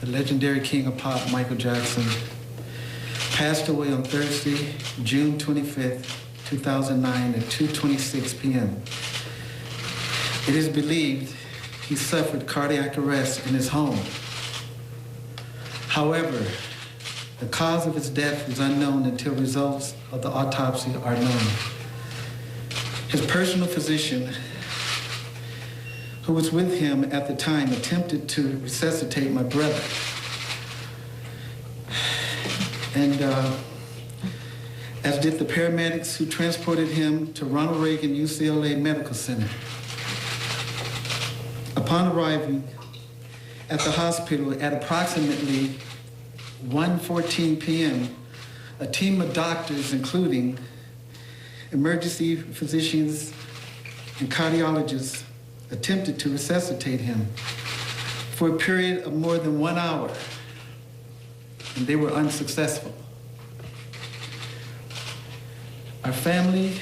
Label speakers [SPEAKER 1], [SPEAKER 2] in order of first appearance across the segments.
[SPEAKER 1] The legendary king of pop, Michael Jackson, passed away on Thursday, June 25th, 2009 at 2:26 p.m. It is believed he suffered cardiac arrest in his home. However, the cause of his death is unknown until results of the autopsy are known. His personal physician, who was with him at the time, attempted to resuscitate my brother. And as did the paramedics who transported him to Ronald Reagan UCLA Medical Center. Upon arriving at the hospital at approximately 1:14 p.m., a team of doctors, including emergency physicians and cardiologists, attempted to resuscitate him for a period of more than 1 hour, and they were unsuccessful. Our family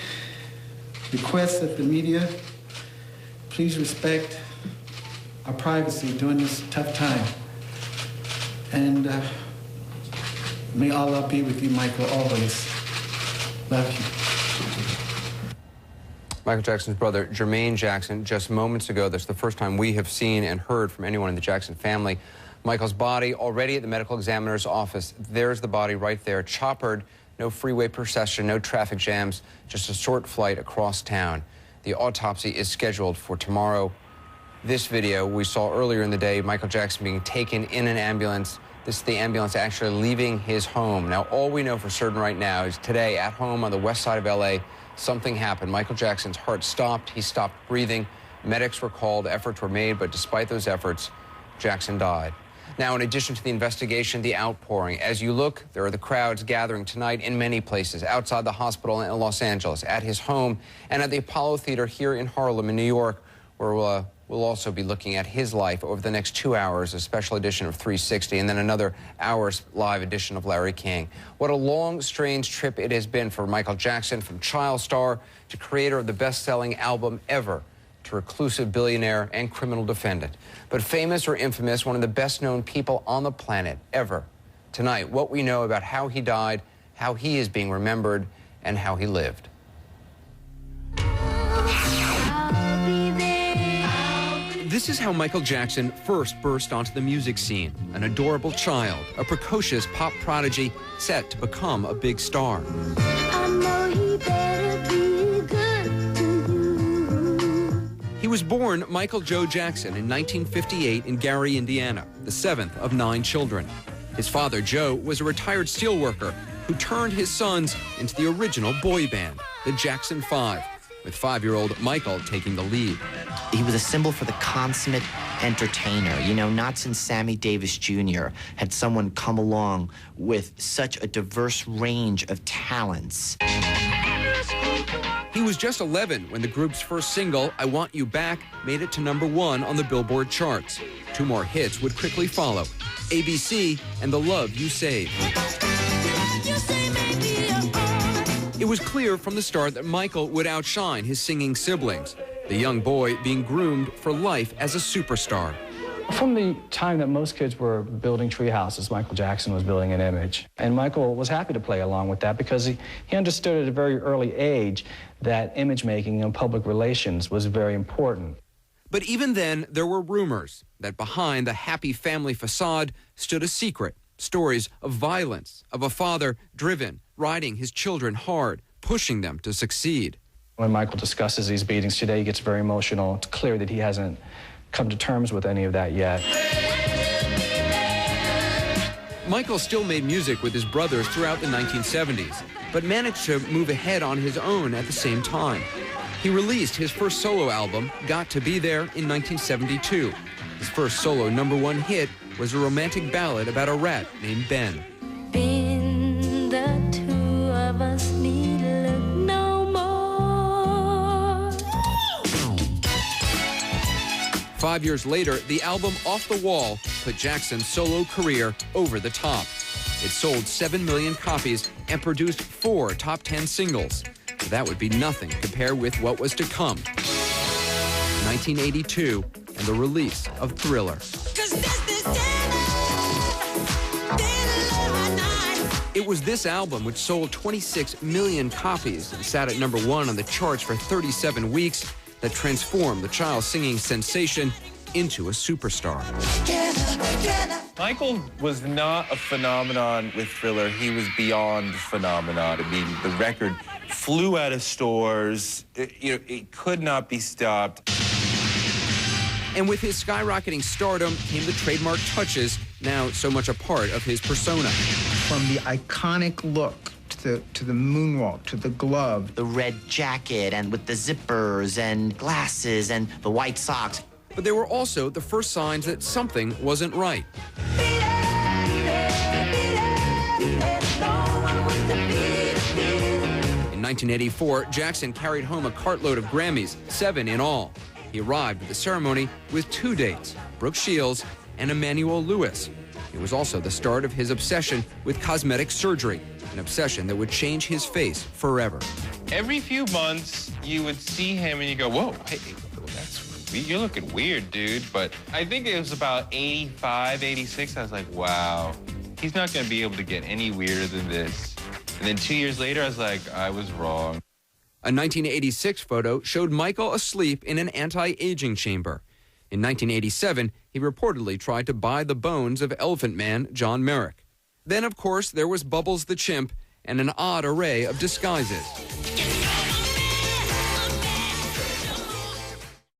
[SPEAKER 1] requests that the media please respect our privacy during this tough time. And may Allah be with you, Michael, always. Love you.
[SPEAKER 2] Michael Jackson's brother, Jermaine Jackson, just moments ago. That's the first time we have seen and heard from anyone in the Jackson family. Michael's body already at the medical examiner's office. There's the body right there, choppered, no freeway procession, no traffic jams, just a short flight across town. The autopsy is scheduled for tomorrow. This video we saw earlier in the day, Michael Jackson being taken in an ambulance. This is the ambulance actually leaving his home. Now, all we know for certain right now is today at home on the west side of L.A., something happened. Michael Jackson's heart stopped. He stopped breathing. Medics were called. Efforts were made, but despite those efforts, Jackson died. Now, in addition to the investigation, the outpouring. As you look, there are the crowds gathering tonight in many places, outside the hospital in Los Angeles, at his home, and at the Apollo Theater here in Harlem in New York, where we'll also be looking at his life over the next 2 hours, a special edition of 360, and then another hour's live edition of Larry King. What a long, strange trip it has been for Michael Jackson, from child star to creator of the best-selling album ever, to reclusive billionaire and criminal defendant. But famous or infamous, one of the best-known people on the planet ever. Tonight, what we know about how he died, how he is being remembered, and how he lived. This is how Michael Jackson first burst onto the music scene. An adorable child, a precocious pop prodigy set to become a big star.
[SPEAKER 3] I know he better be good to you.
[SPEAKER 2] He was born Michael Joe Jackson in 1958 in Gary, Indiana, the 7th of 9 children. His father, Joe, was a retired steelworker who turned his sons into the original boy band, the Jackson 5, with 5-year-old Michael taking the lead.
[SPEAKER 4] He was a symbol for the consummate entertainer. You know, not since Sammy Davis Jr. had someone come along with such a diverse range of talents.
[SPEAKER 2] He was just 11 when the group's first single, I Want You Back, made it to #1 on the Billboard charts. 2 more hits would quickly follow, ABC and The Love You Save. It was clear from the start that Michael would outshine his singing siblings, the young boy being groomed for life as a superstar.
[SPEAKER 5] From the time that most kids were building tree houses, Michael Jackson was building an image. And Michael was happy to play along with that because he understood at a very early age that image making and public relations was very important.
[SPEAKER 2] But even then, there were rumors that behind the happy family facade stood a secret. Stories of violence, of a father driven, riding his children hard, pushing them to succeed.
[SPEAKER 5] When Michael discusses these beatings today, he gets very emotional. It's clear that he hasn't come to terms with any of that yet.
[SPEAKER 2] Michael still made music with his brothers throughout the 1970s, but managed to move ahead on his own at the same time. He released his first solo album, Got to Be There, in 1972. His first solo #1 hit was a romantic ballad about a rat named Ben.
[SPEAKER 3] Been the two of us need look no more.
[SPEAKER 2] 5 years later, the album Off the Wall put Jackson's solo career over the top. It sold 7 million copies and produced 4 top 10 singles. But that would be nothing compared with what was to come. 1982 and the release of Thriller. It was this album, which sold 26 million copies and sat at #1 on the charts for 37 weeks, that transformed the child singing sensation into a superstar.
[SPEAKER 6] Michael was not a phenomenon with Thriller. He was beyond phenomenon. I mean, the record flew out of stores. It could not be stopped.
[SPEAKER 2] And with his skyrocketing stardom came the trademark touches, now so much a part of his persona.
[SPEAKER 7] From the iconic look to the moonwalk, to the glove.
[SPEAKER 4] The red jacket and with the zippers and glasses and the white socks.
[SPEAKER 2] But there were also the first signs that something wasn't right. In 1984, Jackson carried home a cartload of Grammys, 7 in all. He arrived at the ceremony with 2 dates, Brooke Shields and Emmanuel Lewis. It was also the start of his obsession with cosmetic surgery, an obsession that would change his face forever.
[SPEAKER 6] Every few months, you would see him and you go, whoa, hey, you're looking weird, dude. But I think it was about 85, 86. I was like, wow, he's not going to be able to get any weirder than this. And then 2 years later, I was like, I was wrong.
[SPEAKER 2] A 1986 photo showed Michael asleep in an anti-aging chamber. In 1987, he reportedly tried to buy the bones of Elephant Man John Merrick. Then, of course, there was Bubbles the Chimp and an odd array of disguises.